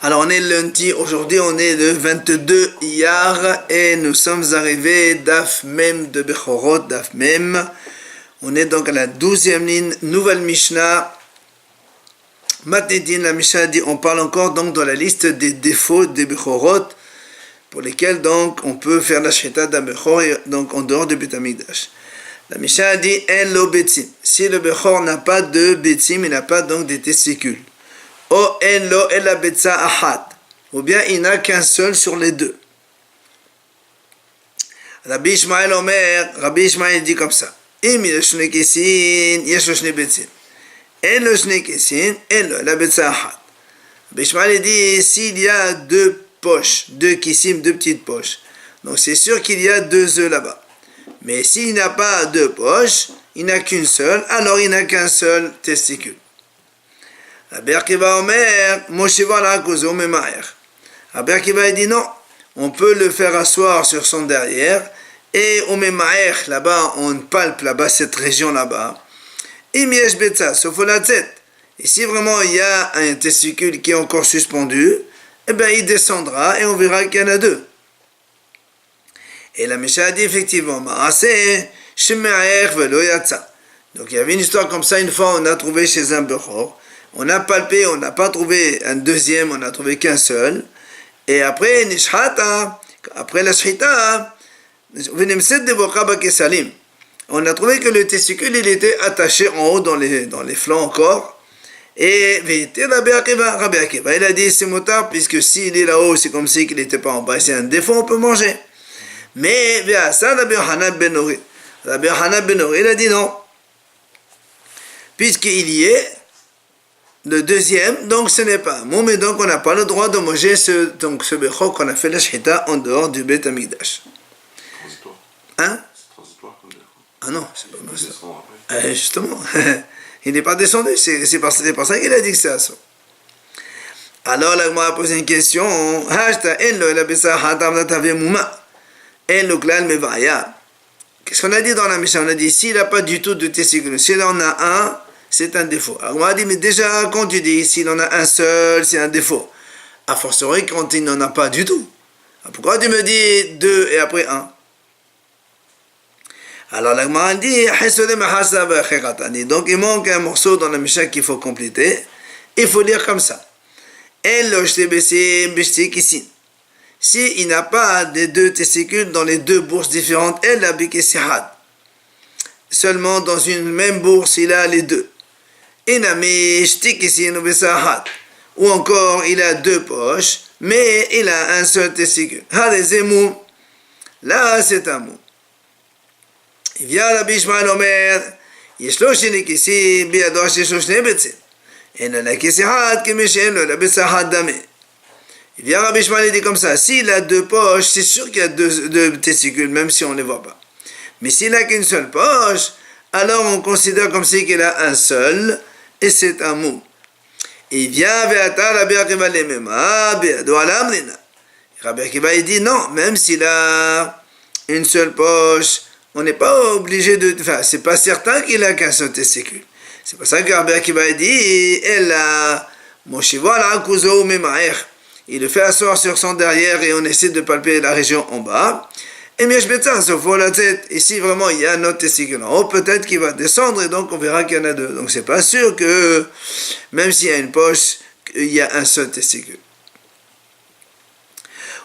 Alors on est lundi, aujourd'hui on est le 22 Iyar et nous sommes arrivés Daf Mem de Bechorot, Daf Mem. On est donc à la 12e ligne, nouvelle Mishnah. Matnedin, la Mishnah dit, on parle encore donc dans la liste des défauts des Bechorot pour lesquels donc on peut faire la Shrita d'un Bechor donc en dehors du Beit Hamikdash. La Mishnah dit, En lo betzim. Si le Bechor n'a pas de betzim, il n'a pas donc des testicules. O en lo ela betza ahad, ou bien il n'a qu'un seul sur les deux. Rabbi Ishmael Omer, Rabbi Ishmael dit comme ça. Im yeshne kesin, yeshne betzin. En lo shne kesin, en lo ela betza ahad. Rabbi Ishmael dit s'il y a deux poches, deux kissim, deux petites poches. Donc c'est sûr qu'il y a deux œufs là-bas. Mais s'il n'a pas deux poches, il n'a qu'une seule, alors il n'a qu'un seul testicule. Rabbi Akiva Omer, Moshiva l'Akozo Memaer. Rabbi Akiva dit non, on peut le faire asseoir sur son derrière et au Memaer, là-bas, on palpe là-bas, cette région là-bas. Imiesh Betza, sauf la tête. Et si vraiment il y a un testicule qui est encore suspendu, eh bien il descendra et on verra qu'il y en a deux. Et la Mishnah dit effectivement, Maaseh, Shemeaer Velo Yatsa. Donc il y avait une histoire comme ça, une fois on a trouvé chez un Bechor. On a palpé, on n'a pas trouvé un deuxième, on n'a trouvé qu'un seul. Et après, Nishhata, après la Shrita, on a trouvé que le testicule, il était attaché en haut dans les flancs encore. Et Rabbi Akiva, il a dit, c'est motard, puisque s'il est là-haut, c'est comme si il n'était pas en bas. C'est un défaut, on peut manger. Mais, Rabbi Yochanan ben Nori, il a dit non. Puisqu'il y est, le deuxième, donc ce n'est pas un mais donc on n'a pas le droit de manger ce Bechor qu'on a fait la Shechita en dehors du Beit Hamikdash. Transitoire. Hein? C'est transitoire comme Bechor. Ah non, c'est pas ça. Justement, il n'est pas descendu, c'est pour ça qu'il a dit que c'est ça. Alors là, moi, a posé une question. Qu'est-ce qu'on a dit dans la Mishnah? On a dit, s'il n'a pas du tout de testicule, s'il en a un, c'est un défaut. Alors on a dit, mais déjà, quand tu dis s'il en a un seul, c'est un défaut. A fortiori, quand il n'en a pas du tout. Pourquoi tu me dis deux et après un? Alors la Gemara dit, donc il manque un morceau dans la Mishnah qu'il faut compléter. Il faut lire comme ça. S'il n'a pas des deux testicules dans les deux bourses différentes, seulement dans une même bourse, il a les deux. Ou encore il a deux poches, mais il a un seul testicule. Là, c'est un mot. Il vient Rabbi Ishmael Omer, il vient Rabbi Ishmael dit comme ça, s'il a deux poches, c'est sûr qu'il y a deux testicules, même si on ne les voit pas. Mais s'il n'a qu'une seule poche, alors on considère comme si qu'il a un seul, et c'est un mot. Il vient Ve'ata Rabbi Akiva lemema be'ado alamrina. Rabbi Akiva il dit non, même s'il a une seule poche, on n'est pas obligé de... Enfin, c'est pas certain qu'il a qu'un seul testicule. C'est pour ça que Rabbi Akiva dit Ella Moshiva l'Akuzo Memaer. Il le fait asseoir sur son derrière et on essaie de palper la région en bas. Et Mieshbetza, sauf pour la tête. Ici, vraiment, il y a un autre testicule en haut. Peut-être qu'il va descendre et donc on verra qu'il y en a deux. Donc c'est pas sûr que, même s'il y a une poche, il y a un seul testicule.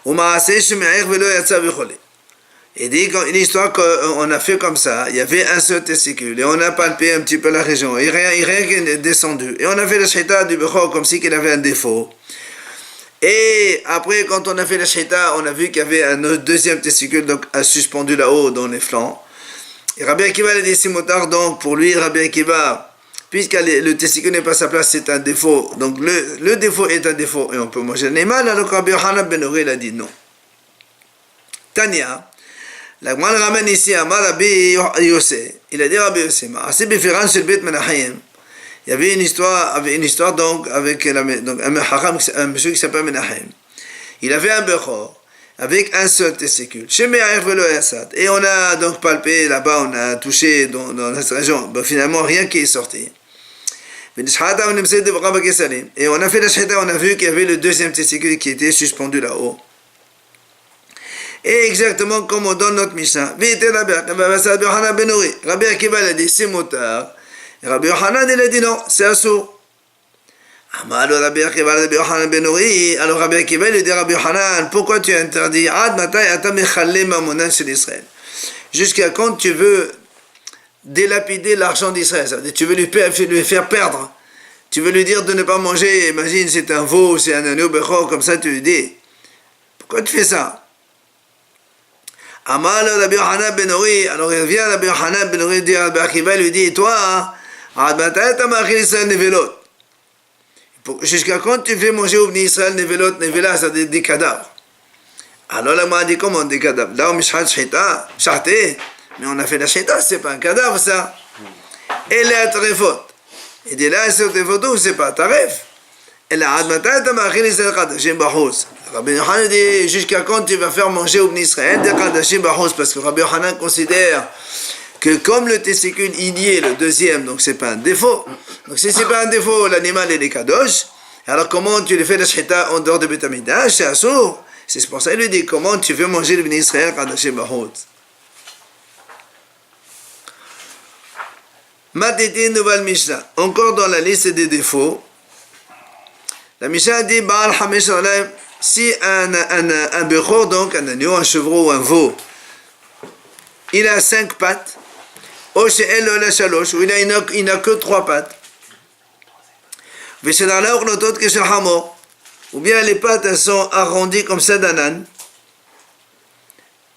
Il dit une histoire qu'on a fait comme ça. Il y avait un seul testicule et on a palpé un petit peu la région. Et rien qui est descendu. Et on a fait la Shechita du Bechor comme si qu'il avait un défaut. Et après, quand on a fait la Shechita, on a vu qu'il y avait un deuxième testicule donc, suspendu là-haut dans les flancs. Et Rabbi Akiva a dit, c'est motard, donc pour lui, Rabbi Akiva, puisque le testicule n'est pas à sa place, c'est un défaut. Donc le défaut est un défaut et on peut manger l'animal. Alors Rabbi Yochanan ben Nori, il a dit non. Tania, la Gemara ramène ici à Rabbi Yossé. Il a dit Rabbi Yossé, c'est Befiran sur le Beit Menachem. Il y avait une histoire donc avec un monsieur qui s'appelle Menachem. Il avait un Bechor avec un seul testicule. Et on a donc palpé là-bas, on a touché dans cette région. Ben, finalement, rien qui est sorti. Et on a fait la shahita, on a vu qu'il y avait le deuxième testicule qui était suspendu là-haut. Et exactement comme on donne notre Mishnah. Rabbi Akiva a dit c'est motard. Et Rabbi Yochanan il a dit non, c'est assourd. Alors Rabbi Akiva lui dit Rabbi Yochanan, pourquoi tu interdis jusqu'à quand tu veux délapider l'argent d'Israël, tu veux lui faire perdre, tu veux lui dire de ne pas manger, imagine c'est un veau, c'est un agneau bechor, comme ça tu lui dis, pourquoi tu fais ça? Amal Rabbi Yochanan ben Ori, alors il revient Rabbi Yochanan ben Ori dit Rabbi Akiva lui dit toi, jusqu'à quand tu fais manger au Bnei Israël nevelot, nevela, c'est des cadavres. Alors là, m'a dit comment des cadavres? Là, on mishhat shchita, shahté, mais on a fait la shchita, c'est pas un cadavre ça. Et là, tarefot. Il dit là, c'est tarefot, c'est pas taref. Et là, admata tamachil Israël kadashim bahous. Rabbi Yochanan dit jusqu'à quand tu vas faire manger au Bnei Israël des kadashim bahous, parce que Rabbi Yochanan considère que comme le testicule il y est le deuxième, donc c'est pas un défaut. Donc si c'est pas un défaut, l'animal il est kadosh. Alors comment tu le fais la shchita en dehors de Beth Amikdash? C'est assourd. C'est pour ça qu'il lui dit comment tu veux manger le Bnei Israël kadashim bahous. Matiti nouvelle Mishnah. Encore dans la liste des défauts. La Mishnah dit Baal Hamesh Alayim, si un bechor, donc un agneau, un chevreau ou un veau, il a 5 pattes, ou il n'a que 3 pattes, ou bien les pattes elles sont arrondies comme ça d'un âne,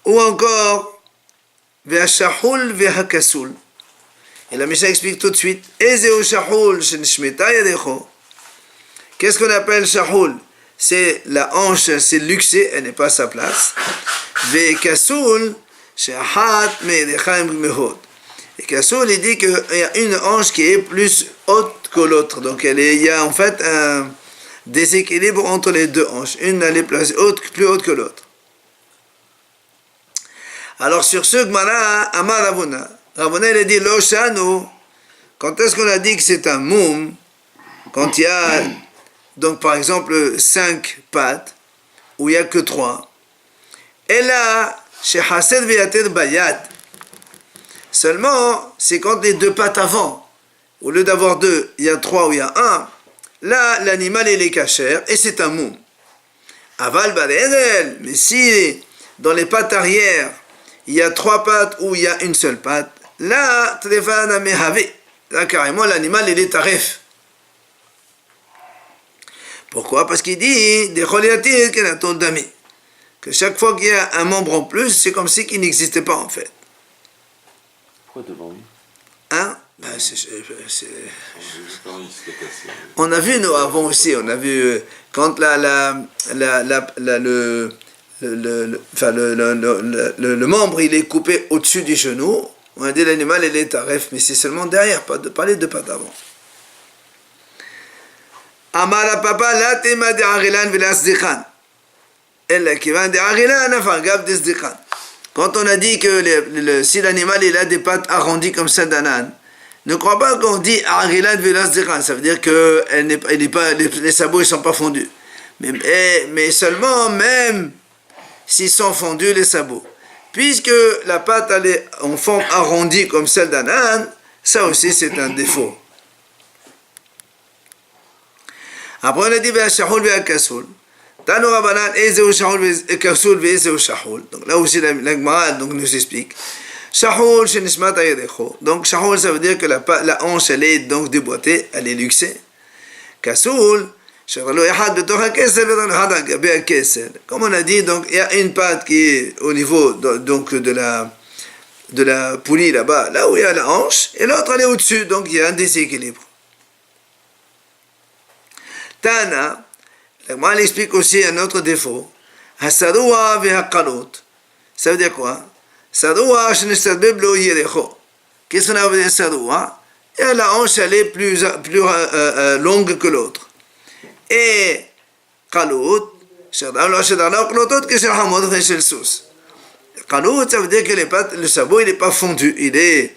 ou encore ve'ashahul ve'hakasul. Et la Mishnah explique tout de suite qu'est-ce qu'on appelle shahul? C'est la hanche, c'est luxée, elle n'est pas à sa place. Ve'kasul et Kassoul, il dit qu'il y a une hanche qui est plus haute que l'autre. Donc il y a en fait un déséquilibre entre les deux hanches. Une elle est plus haute que l'autre. Alors sur ce, Gmara, Amar Ravuna. Ravuna il a dit Loshanu. Quand est-ce qu'on a dit que c'est un moum? Quand il y a donc par exemple 5 pattes, où il n'y a que 3. Et là, chez Hased Viyated Bayad. Seulement, c'est quand les 2 pattes avant, au lieu d'avoir 2, il y a 3 ou il y a 1, là, l'animal il est cachère et c'est un moum. Aval Baredel, mais si dans les pattes arrière, il y a 3 pattes ou il y a une seule patte, là, Trefana Mehave, là carrément l'animal il est taref. Pourquoi? Parce qu'il dit, que chaque fois qu'il y a un membre en plus, c'est comme si il n'existait pas en fait. Pourquoi devant lui? Hein? Ben, on a vu, nous, avant aussi, on a vu quand le membre il est coupé au-dessus du genou, on a dit l'animal il est taref, mais c'est seulement derrière, pas les 2 pattes avant. Amara papa la tema de arilan velasdikhan. Elle qui va de arilan enfin gab desdikhan. Quand on a dit que si l'animal il a des pattes arrondies comme ça d'un âne, ne crois pas qu'on dit arilan velasdikhan, ça veut dire que les sabots ils sont pas fondus. Mais seulement même s'ils sont fondus les sabots. Puisque la patte elle est en forme arrondie comme celle d'un âne, ça aussi c'est un défaut. Après on a dit shahul ve'akasul. Tanu Rabanan ezeu shahul ve'akasul ve'ezeu shahul. Donc là aussi la Gemara nous explique. Shahul shenismat ayedecho. Donc shahul ça veut dire que la hanche elle est donc déboîtée, elle est luxée. Kasul shelo ehad betoch hakesel ve'lo ehad al gabe hakesel. Comme on a dit, donc il y a une patte qui est au niveau donc de la poulie là-bas, là où il y a la hanche, et l'autre elle est au-dessus, donc il y a un déséquilibre. Tana, la Gemara explique aussi un autre défaut. Hasadoua ve'hakalut. Ça veut dire quoi? Sadoua shenistabeb lo yerecho. Qu'est-ce qu'on a dit sadoua? Et la hanche elle est plus longue que l'autre. Et kalut, shadalo klotot que shel hamod et shel sus. Kalut, ça veut dire que le sabot il n'est pas fondu, il est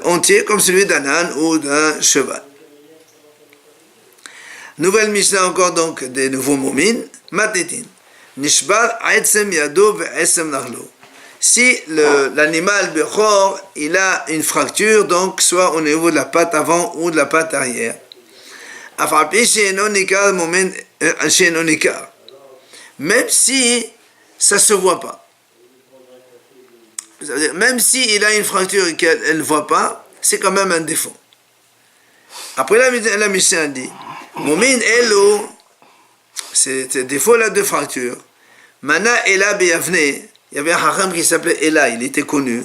entier comme celui d'un âne ou d'un cheval. Nouvelle Mishnah encore donc des nouveaux moumines. Matnitin. Nishbar aetsem yado ve'esem nachlo. Si l'animal bechor, il a une fracture, donc soit au niveau de la patte avant ou de la patte arrière. Même si ça ne se voit pas. Même s'il a une fracture et qu'elle ne voit pas, c'est quand même un défaut. Après la Mishnah dit, Momin Elo, c'est défaut là de fracture. Mana Ela Beyavne, il y avait un hacham qui s'appelait Ela, il était connu.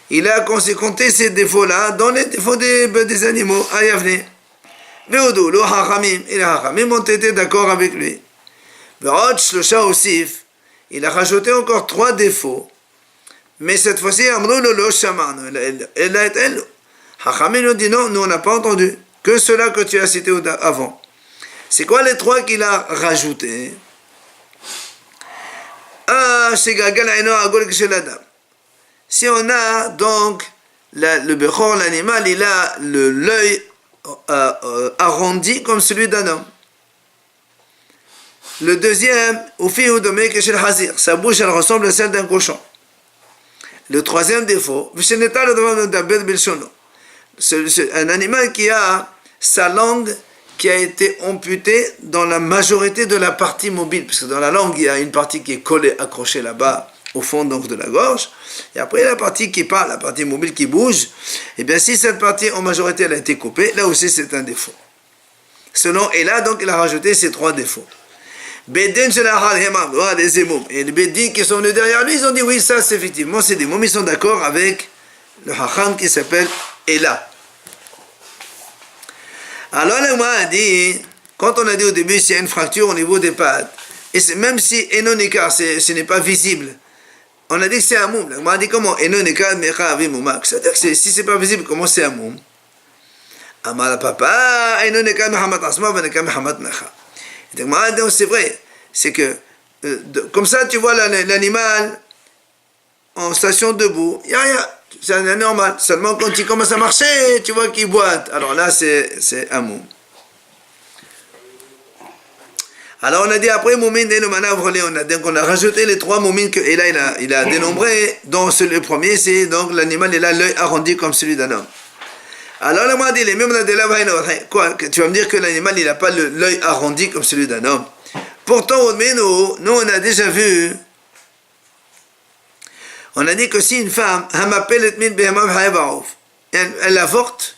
Il a compté ces défauts-là dans les défauts des animaux à Yavne. Veodo, le hachamim, et les hachamim ont été d'accord avec lui. Ve'od shlosha osif, il a rajouté encore 3 défauts. Mais cette fois-ci, Amrou lo shaman, Ela et Elo. Hachamim ont dit non, nous on n'a pas entendu. Que cela que tu as cité avant. C'est quoi les 3 qu'il a rajoutés? Si on a donc le bechor, l'animal, il a l'œil arrondi comme celui d'un homme. Le deuxième, sa bouche elle ressemble à celle d'un cochon. Le troisième défaut, c'est un animal qui a sa langue qui a été amputée dans la majorité de la partie mobile, parce que dans la langue, il y a une partie qui est collée, accrochée là-bas, au fond donc de la gorge, et après la partie qui parle, la partie mobile qui bouge, et bien si cette partie en majorité elle a été coupée, là aussi c'est un défaut. Selon Ela, donc il a rajouté ces 3 défauts. Bedin des émoums, et les Bedin qui sont venus derrière lui, ils ont dit oui, ça c'est effectivement, c'est des mômes, ils sont d'accord avec le hacham qui s'appelle Ela. Alors le a dit, quand on a dit au début s'il y a une fracture au niveau des pattes, et même si enonika, ce n'est pas visible, on a dit que c'est un moum. On a dit comment enonika mecha avimoumak. C'est-à-dire que si c'est pas visible, comment c'est un moum? Amala papa enonika mehamat asma veneka mehamat mecha. Donc c'est vrai, c'est que comme ça tu vois l'animal en station debout, il y a rien. C'est normal. Seulement quand il commence à marcher, tu vois qu'il boite. Alors là, c'est un mot. Alors on a dit après, Moumin et le manavre, donc on a rajouté les 3 moumines que Ela il a dénombré. Dont le premier, c'est donc l'animal, il a l'œil arrondi comme celui d'un homme. Alors là, on a dit, les mêmes quoi, tu vas me dire que l'animal, il n'a pas l'œil arrondi comme celui d'un homme. Pourtant, nous, on a déjà vu. On a dit que si une femme, elle avorte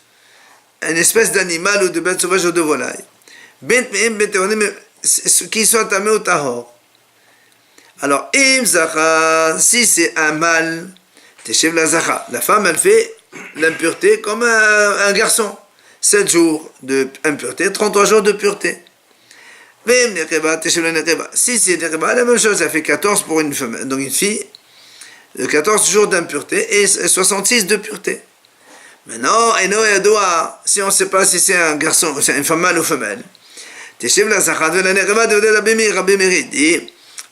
une espèce d'animal ou de bête sauvage ou de volaille, qui soit tamé au tahor. Alors, si c'est un mâle, la femme, elle fait l'impureté comme un garçon. 7 jours d'impureté, 33 jours de pureté. Si c'est la même chose, ça fait 14 pour une femme, donc une fille. 14 jours d'impureté et 66 de pureté. Maintenant, si on ne sait pas si c'est un garçon, c'est une femme mâle ou femelle,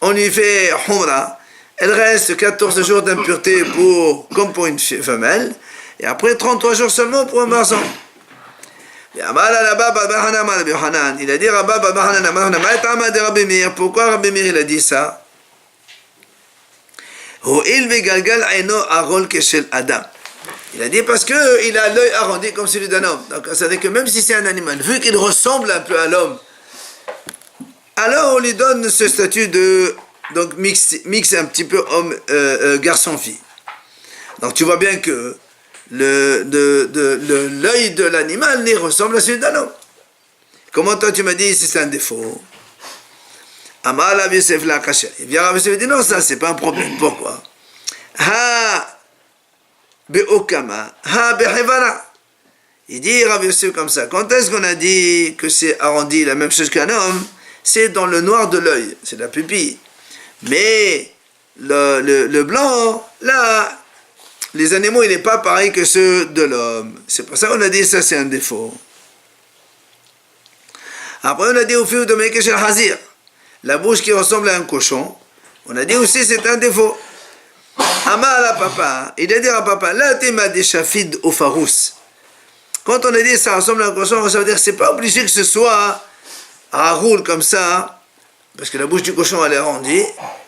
on lui fait humra, elle reste 14 jours d'impureté comme pour une femelle, et après 33 jours seulement pour un garçon. Il a dit pourquoi Rabbi Meir il a dit ça? Il a dit parce qu'il a l'œil arrondi comme celui d'un homme. Donc ça veut dire que même si c'est un animal, vu qu'il ressemble un peu à l'homme, alors on lui donne ce statut de donc mix un petit peu homme garçon-fille. Donc tu vois bien que l'œil de l'animal il ressemble à celui d'un homme. Comment toi tu m'as dit si c'est un défaut? Amar Rav Yosef la kasher. Il vient Rav Yosef dit non, ça c'est pas un problème. Pourquoi? Ha be'okama, ha be'hevara. Il dit Rav Yosef comme ça. Quand est-ce qu'on a dit que c'est arrondi la même chose qu'un homme? C'est dans le noir de l'œil, c'est la pupille. Mais le blanc, là, les animaux, il n'est pas pareil que ceux de l'homme. C'est pour ça qu'on a dit ça c'est un défaut. Après on a dit au fil de Mekeshel Hazir. La bouche qui ressemble à un cochon, on a dit aussi c'est un défaut. Amar la papa, il a dit à papa, là tu m'as des chafid au farous. Quand on a dit ça ressemble à un cochon, ça veut dire que c'est pas obligé que ce soit roule comme ça, parce que la bouche du cochon elle est arrondie,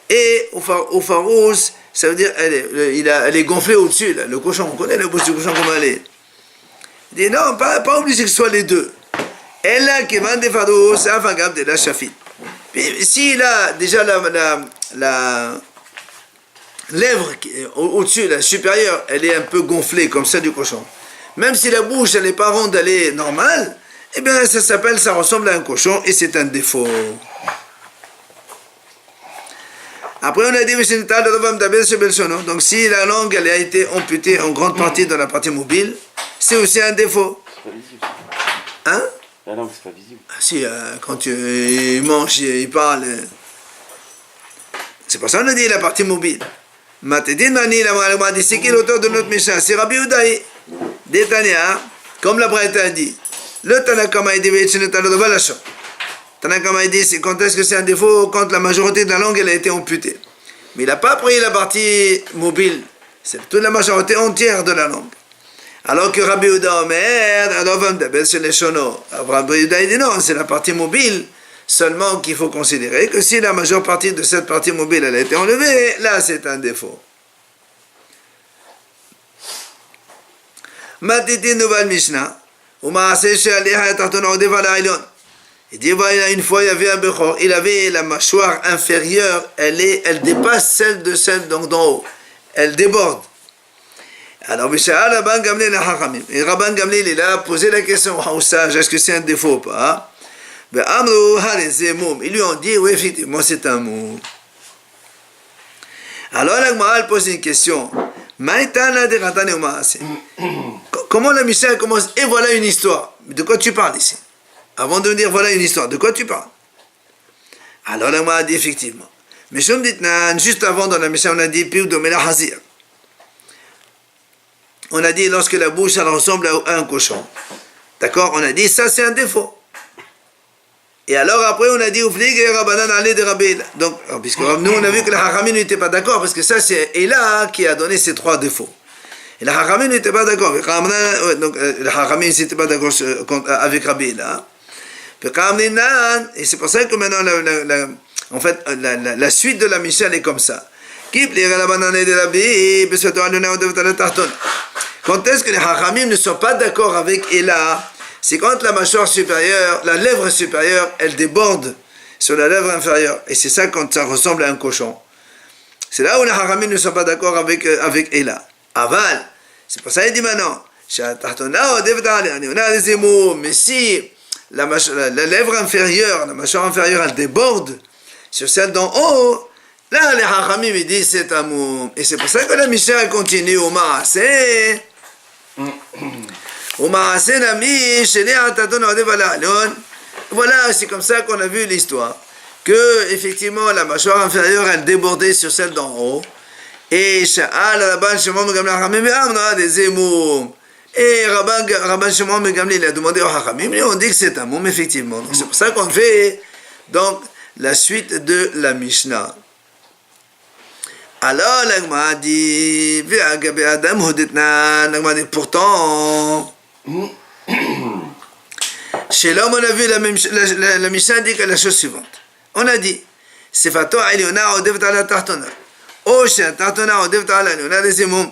et au farouche, ça veut dire elle est gonflée au-dessus, là. Le cochon, on connaît la bouche du cochon comment elle est. Il dit non, pas obligé que ce soit les deux. Elle a qui vend des farouches, ça va de la chafite. Puis s'il a déjà la lèvre au-dessus, la supérieure, elle est un peu gonflée comme ça du cochon. Même si la bouche elle n'est pas ronde, elle est normale, eh bien ça ressemble à un cochon et c'est un défaut. Après on a dit donc si la langue elle a été amputée en grande partie dans la partie mobile, c'est aussi un défaut. C'est pas visible. Hein? La langue, c'est pas visible. Ah, si, quand il mange, il parle. C'est pour ça qu'on a dit la partie mobile. Matedin Mani, la dit c'est qui l'auteur de notre Mishnah? C'est Rabbi Udaï. Détania, comme la Braïta a dit. Le Tanakama a dit, le Tanakama a dit, quand est-ce que c'est un défaut? Quand la majorité de la langue elle a été amputée. Mais il n'a pas pris la partie mobile. C'est toute la majorité entière de la langue. Alors que Rabbi Uda Omer, Rabbi Uda dit non, c'est la partie mobile. Seulement qu'il faut considérer que si la majeure partie de cette partie mobile elle a été enlevée, là c'est un défaut. Matiti nouvelle Mishnah. Il dit une fois il y avait un Bechor, il avait la mâchoire inférieure, elle dépasse celle d'en haut, elle déborde. Alors Rabban Gamliel et Rabban Gamliel il a posé la question au sage, est-ce que c'est un défaut ou pas? Ils lui ont dit oui effectivement c'est un moum. Alors la Gemara pose une question. Comment la Mishnah commence? Et voilà une histoire. De quoi tu parles ici? Avant de me dire voilà une histoire, de quoi tu parles? Alors la Gemara dit effectivement. Mais je me dis, juste avant dans la Mishnah on a dit Piou de Mela Hazir. On a dit lorsque la bouche elle ressemble à un cochon. D'accord? On a dit ça c'est un défaut. Et alors après on a dit Ouflig et Rabbanan allez de Rabbi. Donc, puisque nous on a vu que le Hachamim n'était pas d'accord, parce que ça c'est Ela qui a donné ces trois défauts. Et le Hachamim n'était pas d'accord. Donc le Hachamim n'était pas d'accord avec Rabbi là. Et c'est pour ça que maintenant en fait la suite de la Mishnah est comme ça. Quand est-ce que les Hachamim ne sont pas d'accord avec Ela? C'est quand la mâchoire supérieure, la lèvre supérieure, elle déborde sur la lèvre inférieure. Et c'est ça quand ça ressemble à un cochon. C'est là où les Hachamim ne sont pas d'accord avec Ela. Aval, c'est pour ça qu'il dit maintenant, mais si la lèvre inférieure, la mâchoire inférieure, elle déborde sur celle d'en haut, là les Hachamim ils disent c'est un moum. Et c'est pour ça que la Mishnah continue au Maaseh. Voilà, c'est comme ça qu'on a vu l'histoire. Que, effectivement, la mâchoire inférieure, elle débordait sur celle d'en haut. Et Rabban Shimon Gamliel il a demandé au Hachamim, et on dit que c'est un moum, effectivement. Donc, c'est pour ça qu'on fait donc, la suite de la Mishnah. Alors, l'Agma dit, pourtant, chez l'homme, on a vu la Mishnah dit que la chose suivante. On a dit, Sefato Eliona Odevet ala Tartona. O Tartona Odevet ala Eliona des Emoum.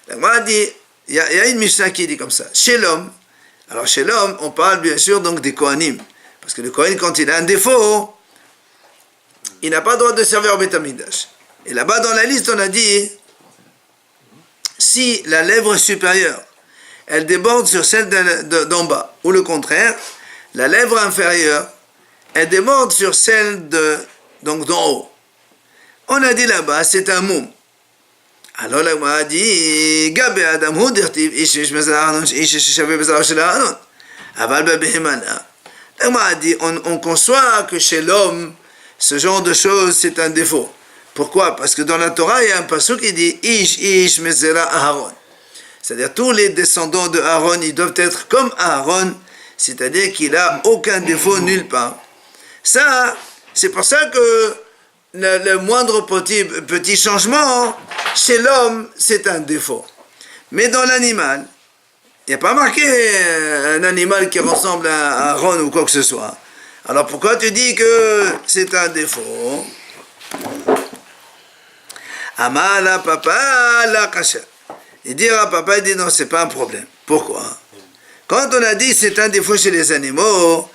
L'Agma dit, il y a une Mishnah qui dit comme ça. Chez l'homme, alors chez l'homme, on parle bien sûr donc des Kohanim. Parce que le Kohen, quand il a un défaut, il n'a pas le droit de servir au Beth Amikdash. Et là-bas dans la liste, on a dit, si la lèvre supérieure, elle déborde sur celle d'en bas, ou le contraire, la lèvre inférieure, elle déborde sur celle donc d'en haut. On a dit là-bas, c'est un moum. Alors là, on a dit, Gabé Adam Hudirtiv, Ishish Mezaranon, Ishish Shaveh Bezarah Shelahanon. Aval Babehemana. Là, on a dit, on conçoit que chez l'homme, ce genre de choses, c'est un défaut. Pourquoi? Parce que dans la Torah, il y a un passage qui dit, Ish Mezera Aharon. C'est-à-dire tous les descendants de Aaron, ils doivent être comme Aaron, c'est-à-dire qu'il n'a aucun défaut nulle part. Ça, c'est pour ça que le moindre petit changement, chez l'homme, c'est un défaut. Mais dans l'animal, il n'y a pas marqué un animal qui ressemble à Aaron ou quoi que ce soit. Alors pourquoi tu dis que c'est un défaut? Amala papa la kasha. Il dit à papa, il dit non, c'est pas un problème. Pourquoi? Quand on a dit c'est un défaut chez les animaux,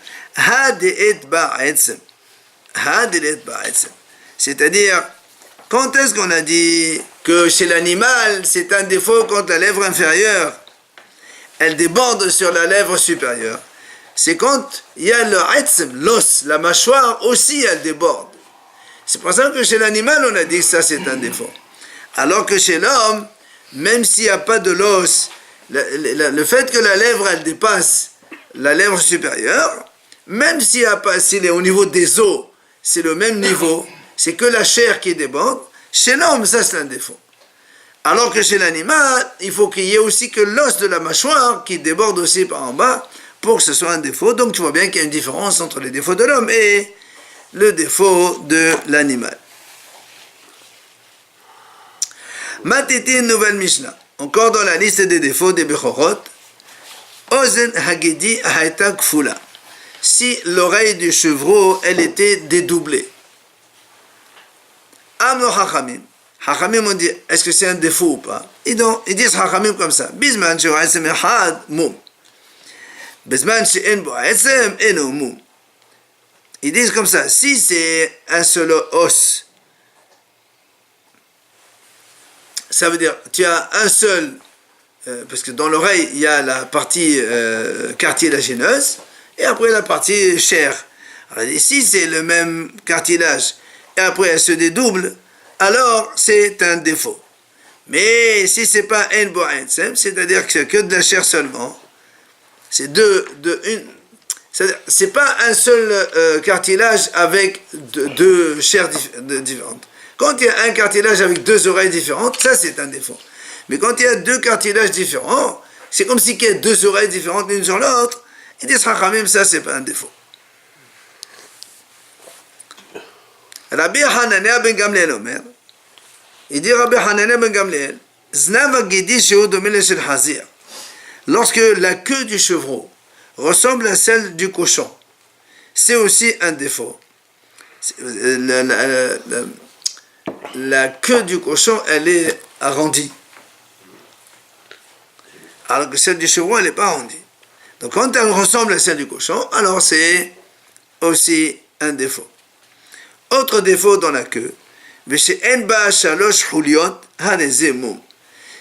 c'est-à-dire, quand est-ce qu'on a dit que chez l'animal, c'est un défaut quand la lèvre inférieure, elle déborde sur la lèvre supérieure? C'est quand il y a le etzem, l'os, la mâchoire aussi, elle déborde. C'est pour ça que chez l'animal, on a dit que ça, c'est un défaut. Alors que chez l'homme, même s'il n'y a pas de l'os, le fait que la lèvre, elle dépasse la lèvre supérieure, même s'il n'y a pas, s'il est au niveau des os, c'est le même niveau, c'est que la chair qui déborde. Chez l'homme, ça, c'est un défaut. Alors que chez l'animal, il faut qu'il y ait aussi que l'os de la mâchoire qui déborde aussi par en bas pour que ce soit un défaut. Donc tu vois bien qu'il y a une différence entre les défauts de l'homme et le défaut de l'animal. Matiti, une nouvelle Mishnah. Encore dans la liste des défauts des Bechorot. Ozen Hagedi Haïta Kfula. Si l'oreille du chevreau, elle était dédoublée. Amno Hachamim. Hachamim ont dit, est-ce que c'est un défaut ou pas? Ils disent Hachamim comme ça. Bisman she'o'etzem echad mum. Bisman she'en bo'etzem eno mum. Ils disent comme ça, si c'est un seul os, ça veut dire, tu as un seul, parce que dans l'oreille, il y a la partie cartilagineuse, et après la partie chair. Alors, si c'est le même cartilage, et après elle se dédouble, alors c'est un défaut. Mais si c'est pas un bo'etzem, c'est-à-dire que c'est que de la chair seulement, c'est c'est pas un seul cartilage avec deux chairs différentes. Quand il y a un cartilage avec deux oreilles différentes, ça c'est un défaut. Mais quand il y a deux cartilages différents, c'est comme s'il y a deux oreilles différentes l'une sur l'autre, et des Chachamim, ça c'est pas un défaut. Rabbi Hanania ben Gamliel Omer, il dit Rabbi Hanania ben Gamliel, Znav Agidi Sheu Domele Shel Hazir, lorsque la queue du chevreau ressemble à celle du cochon, c'est aussi un défaut. La queue du cochon, elle est arrondie. Alors que celle du chevreau, elle n'est pas arrondie. Donc quand elle ressemble à celle du cochon, alors c'est aussi un défaut. Autre défaut dans la queue,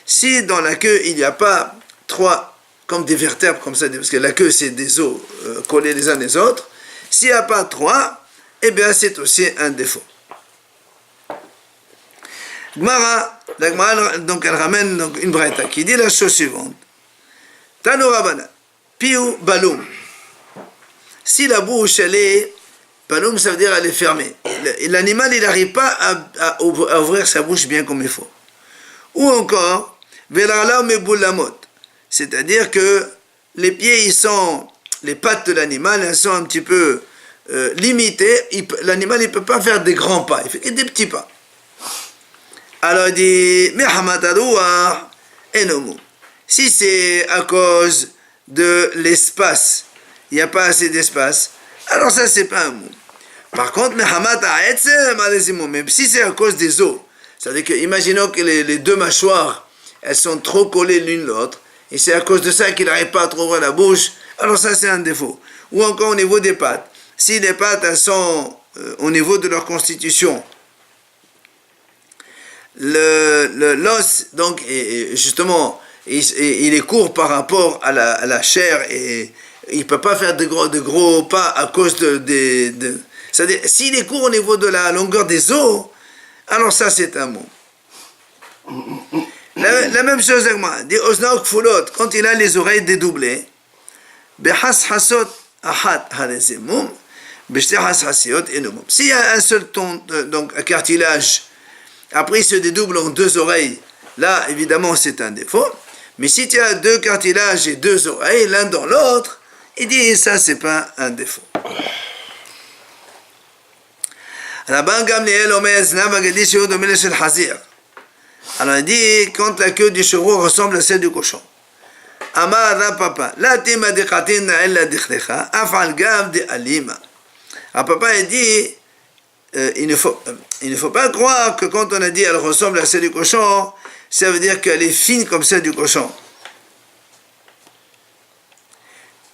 si dans la queue, il n'y a pas trois, comme des vertèbres comme ça, parce que la queue, c'est des os collés les uns les autres, s'il n'y a pas trois, eh bien c'est aussi un défaut. La Gemara, donc elle ramène donc une braïta qui dit la chose suivante. Tanu Rabbanan, Piu Baloum. Si la bouche, elle est Baloum, ça veut dire elle est fermée. L'animal, il n'arrive pas à ouvrir sa bouche bien comme il faut. Ou encore, Velala Meboulamot. C'est-à-dire que les pieds, les pattes de l'animal, elles sont un petit peu limitées. L'animal, il ne peut pas faire des grands pas, il fait que des petits pas. Alors il dit, si c'est à cause de l'espace, il n'y a pas assez d'espace, alors ça c'est pas un mot. Par contre, même si c'est à cause des os, c'est-à-dire que imaginons que les deux mâchoires, elles sont trop collées l'une l'autre, et c'est à cause de ça qu'il n'arrive pas à trouver la bouche, alors ça c'est un défaut. Ou encore au niveau des pattes, si les pattes elles sont au niveau de leur constitution, l'os, donc, justement, il est court par rapport à la chair et il ne peut pas faire de gros pas à cause c'est-à-dire, s'il est court au niveau de la longueur des os, alors ça c'est un mot. La même chose avec moi, dit Oznaok Kfulot, quand il a les oreilles dédoublées, Behas Hasot Ahat Harezemum, Beshte Has Hasiot Enumum. S'il y a un seul ton, donc un cartilage, après il se dédouble en deux oreilles, là évidemment c'est un défaut. Mais si tu as deux cartilages et deux oreilles, l'un dans l'autre, il dit ça c'est pas un défaut. Rabban Gamliel Omer Znav Agedi Sheu Domele Shel Hazir. Alors il dit quand la queue du chevreau ressemble à celle du cochon. Amar Rapapa, la tima de katin ella dichlecha, afal gav de alima. Alors papa il dit, il ne faut pas croire que quand on a dit elle ressemble à celle du cochon, ça veut dire qu'elle est fine comme celle du cochon.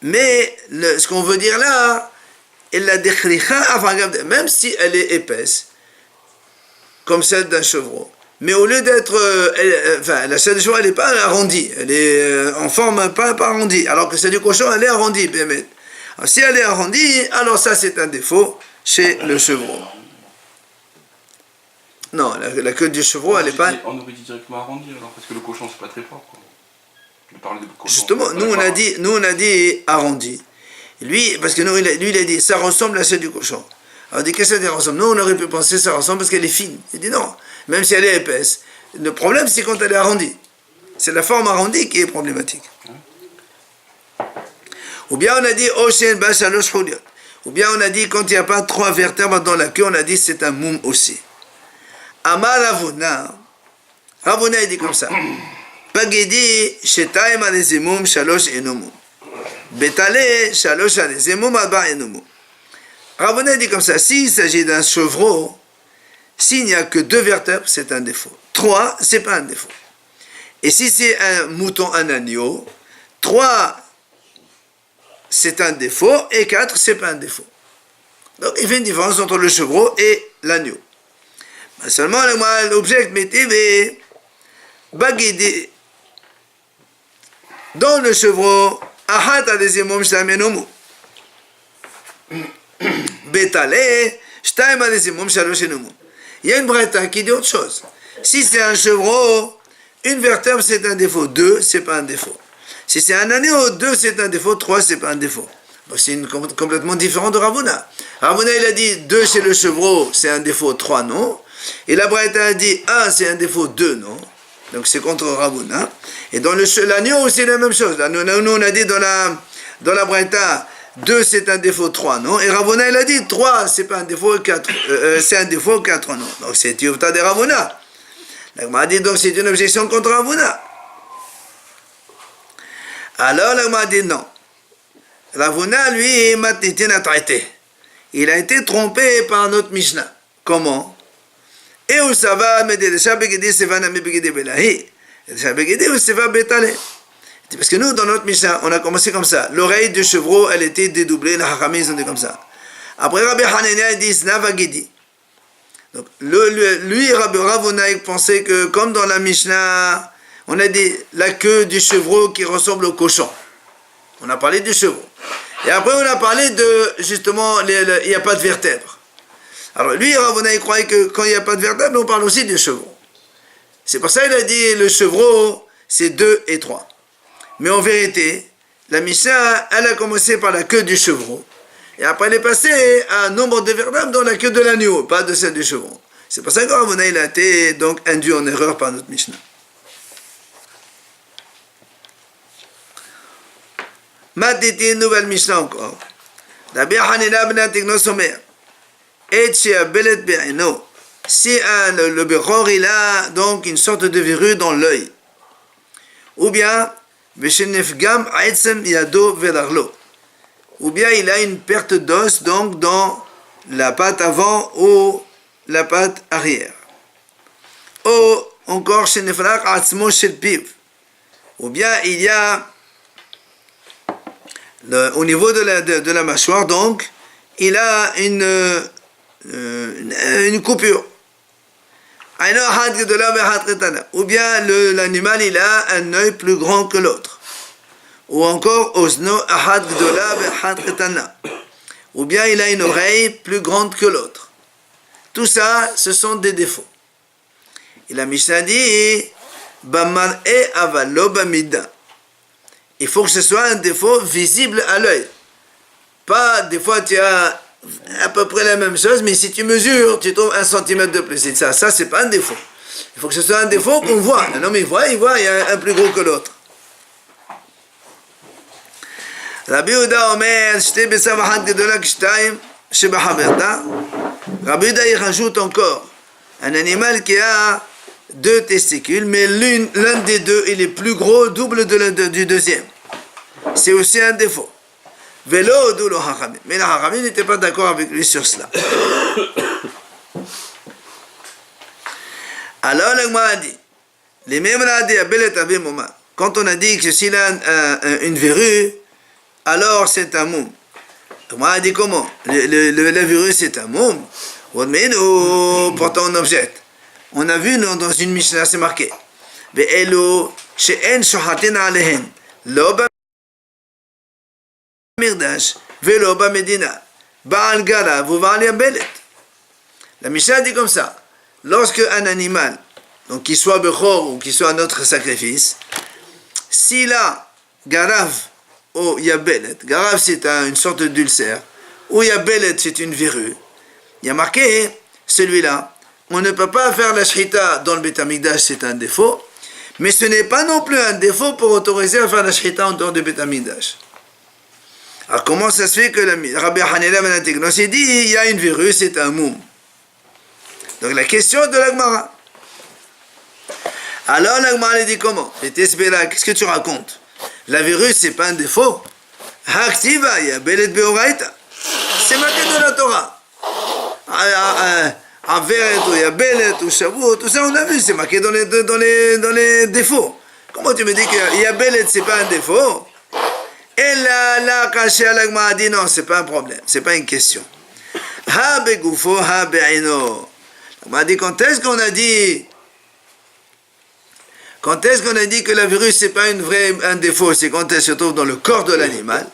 Mais ce qu'on veut dire là, même si elle est épaisse, comme celle d'un chevreau, mais au lieu d'être, la selle du chevreau, elle n'est pas arrondie, elle est en forme pas arrondie, alors que celle du cochon, elle est arrondie. Alors, si elle est arrondie, alors ça c'est un défaut chez le chevreau. Non, la queue du chevreau, elle n'est pas... On aurait dit directement arrondi alors, parce que le cochon c'est pas très fort, quoi. Je parlais de cochon. Justement, nous on a dit arrondi. Lui, parce que lui il a dit, ça ressemble à celle du cochon. Alors, on dit, qu'est-ce que ça ressemble? Nous, on aurait pu penser ça ressemble parce qu'elle est fine. Il dit non, même si elle est épaisse. Le problème, c'est quand elle est arrondie. C'est la forme arrondie qui est problématique. Ou bien on a dit, ou bien on a dit, quand il n'y a pas 3 vertèbres dans la queue, on a dit, c'est un moum aussi. Amar Ravuna, il dit comme ça. Pagidi, shetaim alezimum, shalosh enumum. Betale, shalosh alezimum, alba enumum. Ravuna dit comme ça, s'il s'agit d'un chevreau, s'il n'y a que 2 vertèbres, c'est un défaut. 3, c'est pas un défaut. Et si c'est un mouton, un agneau, 3, c'est un défaut, et 4, c'est pas un défaut. Donc il fait une différence entre le chevreau et l'agneau. Mais seulement l'objet métier bagidi. Dans le chevreau, ahat adezimum shtamenomu. Betale, shtaim adezimum shaloshenomu. Il y a une braïta qui dit autre chose. Si c'est un chevreau, une vertèbre c'est un défaut, 2 c'est pas un défaut. Si c'est un agneau, 2 c'est un défaut, 3 c'est pas un défaut. Bon, c'est complètement différent de Ravuna. Ravuna il a dit 2 chez le chevreau c'est un défaut, 3 non. Et la braïta a dit 1 c'est un défaut, 2 non. Donc c'est contre Ravuna. Et dans l'agneau c'est la même chose. Nous on a dit dans la braïta 2 c'est un défaut, 3 non. Et Ravuna il a dit 3 c'est pas un défaut, 4 c'est un défaut, 4 non. Donc c'est Tiyuvta de Ravuna. L'agma a dit donc c'est une objection contre Ravuna. Alors l'agma a dit non. Ravuna lui a traité. Il a été trompé par notre Mishnah. Comment? Et où ça va me dire parce que nous dans notre Mishnah on a commencé comme ça. L'oreille du chevreau elle était dédoublée, les Hachamim ils ont dit comme ça. Après Rabbi Hanania dit Snavagidi. Donc lui Rabbi Ravuna pensait que comme dans la Mishnah on a dit la queue du chevreau qui ressemble au cochon. On a parlé du chevreau. Et après on a parlé de justement il n'y a pas de vertèbres. Alors lui Ravuna il croyait que quand il n'y a pas de vertèbres on parle aussi du chevreau. C'est pour ça qu'il a dit le chevreau c'est 2 et 3. Mais en vérité la Mishnah elle a commencé par la queue du chevreau. Et après, elle est passée à un nombre de vertèbres dans la queue de l'agneau, pas de celle du chevreau. C'est pour ça que Ravuna il a été donc induit en erreur par notre Mishnah. Maintenant, une nouvelle Mishnah encore. Rabbi Hanina ben Atignos Omer. Et chez Belet Be'eno. Si le Bechor il a donc une sorte de verrue dans l'œil. Ou bien, Veshenefgam Aitzem Yado Velarlo. Ou bien il a une perte d'os donc dans la patte avant ou la patte arrière. Ou encore chez Nefrak Atzmo Shel Piv. Ou bien il y a au niveau de la mâchoire donc il a une coupure. Ou bien l'animal il a un œil plus grand que l'autre. Ou encore ou bien il a une oreille plus grande que l'autre. Tout ça, ce sont des défauts. Et la Mishnah dit il faut que ce soit un défaut visible à l'œil. Pas des fois tu as à peu près la même chose, mais si tu mesures, tu trouves 1 centimètre de plus. Et ça c'est pas un défaut. Il faut que ce soit un défaut qu'on voit. Un homme il voit, il y a un plus gros que l'autre. Rabbi Yehuda Omer, Shte Besav Ahad Gedola K'Shtayim Shebachaveta. Rabbi Yehuda il rajoute encore un animal qui a 2 testicules, mais l'un des 2 il est plus gros, double du deuxième. C'est aussi un défaut. Velo d'où le Hachamim. Mais le Hachamim n'était pas d'accord avec lui sur cela. Alors le Gemara a dit, les mêmes a dit, quand on a dit que s'il a une verrue, alors c'est un moum. Le Gemara a dit comment? La verrue c'est un moum. Pourtant on objecte. On a vu dans une Mishnah, c'est marqué. Ve'elo she'en shohatin alehen. Lo b'mirdash ve'lo b'medina. Ba'al garav ou ba'al yabelet. La Mishnah dit comme ça. Lorsque un animal, donc qu'il soit bechor ou qu'il soit un autre sacrifice, s'il a garav ou yabelet, garav c'est une sorte d'ulcère, ou yabelet c'est une verrue, il y a marqué celui-là, on ne peut pas faire la shrita dans le Beit Hamikdash, c'est un défaut, mais ce n'est pas non plus un défaut pour autoriser à faire la shrita en dehors du Beit Hamikdash. Alors comment ça se fait que Rabbi Hanina Ben Antignos dit il y a une verrue, c'est un moum. Donc la question de la Gemara. Alors la Gemara dit comment? Qu'est-ce que tu racontes? La verrue c'est pas un défaut. Haktiva, ya belet beoraita. C'est marqué dans la Torah. Averet ou yabelet ou shavuot, tout ça on a vu, c'est marqué dans les défauts. Comment tu me dis que yabelet c'est pas un défaut? Et là, Kasher la Gemara dit non, c'est pas un problème, c'est pas une question. Ha begufo, ha be'ino. On m'a dit quand est-ce qu'on a dit que la verrue c'est pas un défaut, c'est quand elle se trouve dans le corps de l'animal.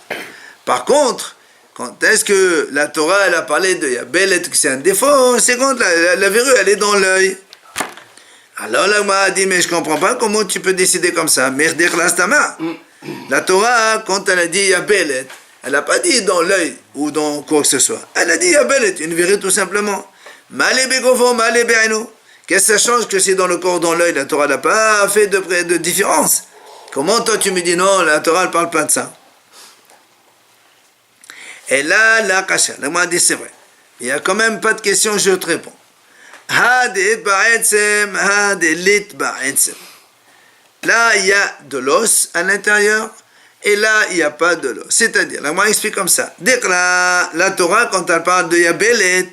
Par contre, quand est-ce que la Torah elle a parlé de yabelet que c'est un défaut, c'est quand la verrue elle est dans l'œil. Alors là on m'a dit mais je comprends pas comment tu peux décider comme ça. Merdir l'astama. La Torah quand elle a dit yabelet, elle n'a pas dit dans l'œil ou dans quoi que ce soit. Elle a dit yabelet, une verrue tout simplement. Qu'est-ce que ça change que c'est dans le corps, dans l'œil? La Torah n'a pas fait de différence. Comment toi tu me dis non, la Torah ne parle pas de ça? Et là, la kasha, la m'a dit c'est vrai. Il n'y a quand même pas de question, je te réponds. Là, il y a de l'os à l'intérieur, et là, il n'y a pas de l'os. C'est-à-dire, la m'a explique comme ça. Dès que la Torah, quand elle parle de yabelet,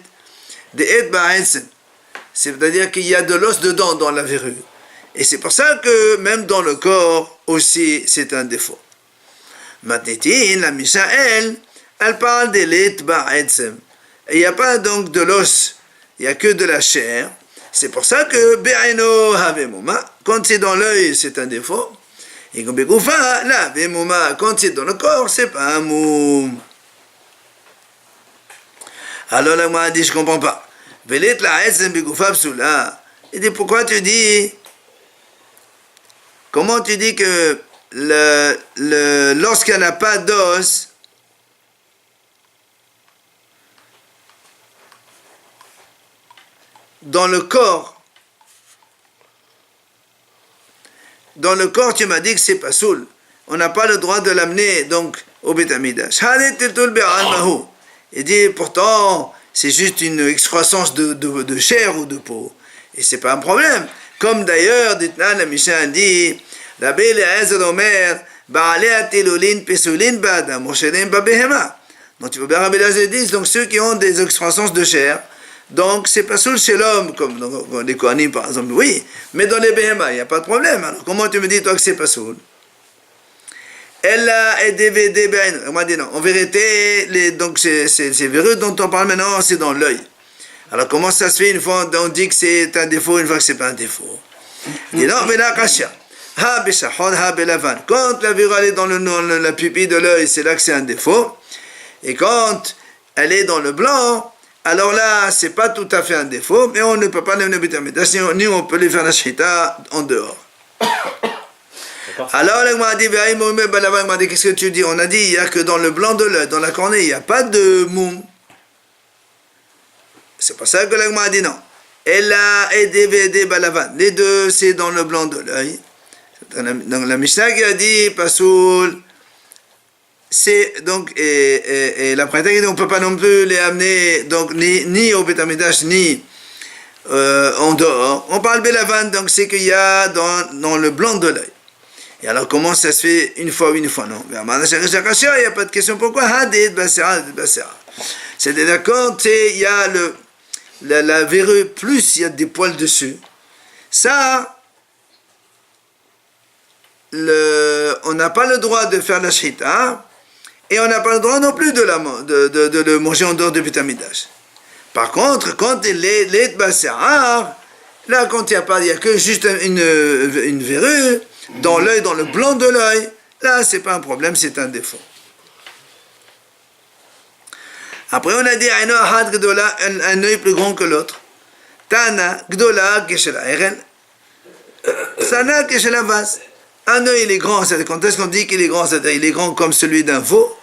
c'est-à-dire qu'il y a de l'os dedans dans la verrue. Et c'est pour ça que même dans le corps aussi, c'est un défaut. Matnitin, la Misha, elle parle de l'etba'etzem. Et il n'y a pas donc de l'os, il n'y a que de la chair. C'est pour ça que be'aino havemuma, quand c'est dans l'œil, c'est un défaut. Et quand begoufa, la havemuma, quand c'est dans le corps, c'est pas un moum. Alors là, moi, dit, je comprends pas. Velet la etzem begoufa psula. Il dit, pourquoi tu dis, comment tu dis que lorsqu'il n'y a pas d'os, dans le corps, tu m'as dit que c'est pas soul. On n'a pas le droit de l'amener donc au Beit Hamikdash. Il dit pourtant c'est juste une excroissance de chair ou de peau et c'est pas un problème. Comme d'ailleurs, Ditna la Mishnah dit, la belle Ezer Omer, Baalea Tilulin Pesulin Bada Moshelim Babehema. Donc tu peux bien Rabbi Eliezer dit donc ceux qui ont des excroissances de chair. Donc, c'est pas soul chez l'homme, comme dans les Kohanim par exemple, oui, mais dans les Behema, il n'y a pas de problème. Alors, comment tu me dis, toi, que c'est pas soul? Elle a DVD, on m'a dit non. En vérité, donc, ces verrues dont on parle maintenant, c'est dans l'œil. Alors, comment ça se fait une fois on dit que c'est un défaut, une fois que c'est pas un défaut? Il dit non, mais là, Kasha. Ha beshachon, ha belavan. Quand la verrue elle est dans la pupille de l'œil, c'est là que c'est un défaut. Et quand elle est dans le blanc, alors là, c'est pas tout à fait un défaut, mais on ne peut pas l'amener au Beit Hamikdash, ni on peut les faire la shrita en dehors. Alors, il m'a dit, qu'est-ce que tu dis? On a dit, il n'y a que dans le blanc de l'œil, dans la cornée, il n'y a pas de moum. C'est pour ça que l'agma a dit non. Ella et DVD balavan. Les deux, c'est dans le blanc de l'œil. Dans la Mishnah qui a dit, Pasoul, c'est donc et la pratique on ne peut pas non plus les amener donc ni au Beit Hamikdash ni en dehors. On parle belavan donc c'est qu'il y a dans le blanc de l'œil. Et alors, comment ça se fait une fois ou une fois? Non. Il n'y a pas de question. Pourquoi? C'est-à-dire, quand il y a la verrue, plus il y a des poils dessus, ça, on n'a pas le droit de faire la shita, et on n'a pas le droit non plus de le manger en dehors de Beit HaMikdash. Par contre, quand il est basar, là, quand il n'y a que juste une verrue, dans l'œil, dans le blanc de l'œil, là, c'est pas un problème, c'est un défaut. Après, on a dit, un œil plus grand que l'autre. Tana, Gdola, Keshela, Eren, Sana, Keshela, Vas. Un œil, il est grand, c'est quand est-ce qu'on dit qu'il est grand? C'est-à-dire, il est grand comme celui d'un veau,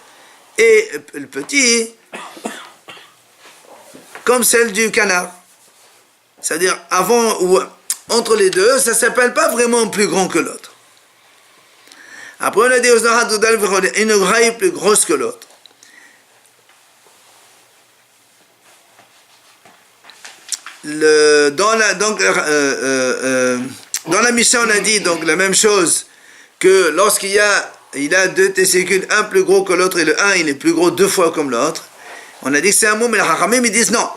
et le petit, comme celle du canard. C'est-à-dire, avant ou entre les deux, ça ne s'appelle pas vraiment plus grand que l'autre. Après, on a dit, une oreille plus grosse que l'autre. Dans la Mishnah, on a dit donc la même chose, que lorsqu'il a deux testicules, un plus gros que l'autre, et le un, il est plus gros 2 fois comme l'autre. On a dit que c'est un mot, mais les Hachamim, ils disent non.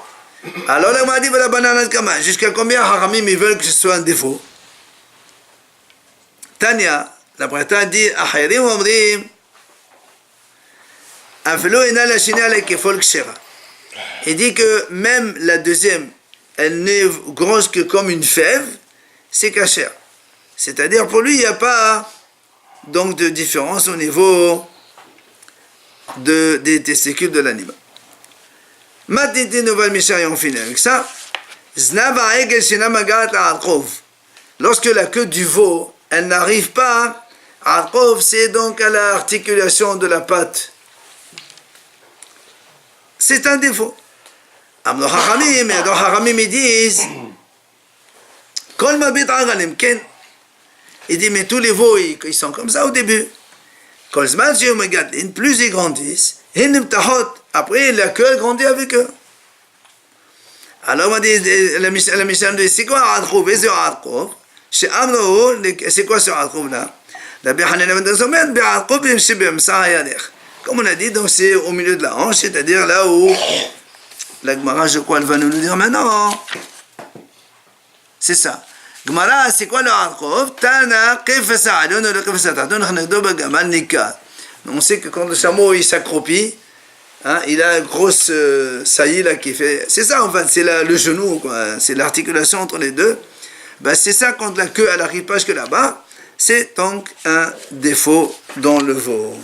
Alors là, on a dit, voilà, banane kama. Jusqu'à combien Hachamim, ils veulent que ce soit un défaut? Tanya, la Breta dit, Achirim omrim, Afelo ena la shina le kefol kshera. Il dit que même la deuxième, elle n'est grosse que comme une fève, c'est kasher. C'est-à-dire, pour lui, il n'y a pas donc de différence au niveau des testicules de l'animal. Maintenant, nouvelle Mishnah, et on finit avec ça. Lorsque la queue du veau, elle n'arrive pas à Arqov, c'est donc à l'articulation de la patte. C'est un défaut. Amno Hachamim, et donc Hachamim, ils disent, Kol mabit agalim, ken. Il dit, mais tous les veaux, ils sont comme ça au début. Kol zman shehu megadlin, plus ils grandissent, hinim tahot, après la queue grandit avec eux. Alors on dit, la Mishnah dit, c'est quoi Arqov? Et c'est Arqov? Chez Amno, c'est quoi ce Arqov là? La Behanina ben Zomen, Be'arqov, Shebem Sahayalech. Comme on a dit, donc c'est au milieu de la hanche, c'est-à-dire là où la Gemara, je crois, elle va nous le dire maintenant. C'est ça. Gemara, c'est quoi le Arqov? Tana, Kefesa Adon, le Kefesa Tadon, Hanagdo Bagamal Nika. On sait que quand le chameau il s'accroupit, hein, il a une grosse saillie là qui fait. C'est ça en fait, c'est le genou, quoi. C'est l'articulation entre les deux. Ben, c'est ça quand la queue elle arrive pas jusque là-bas. C'est donc un défaut dans le veau.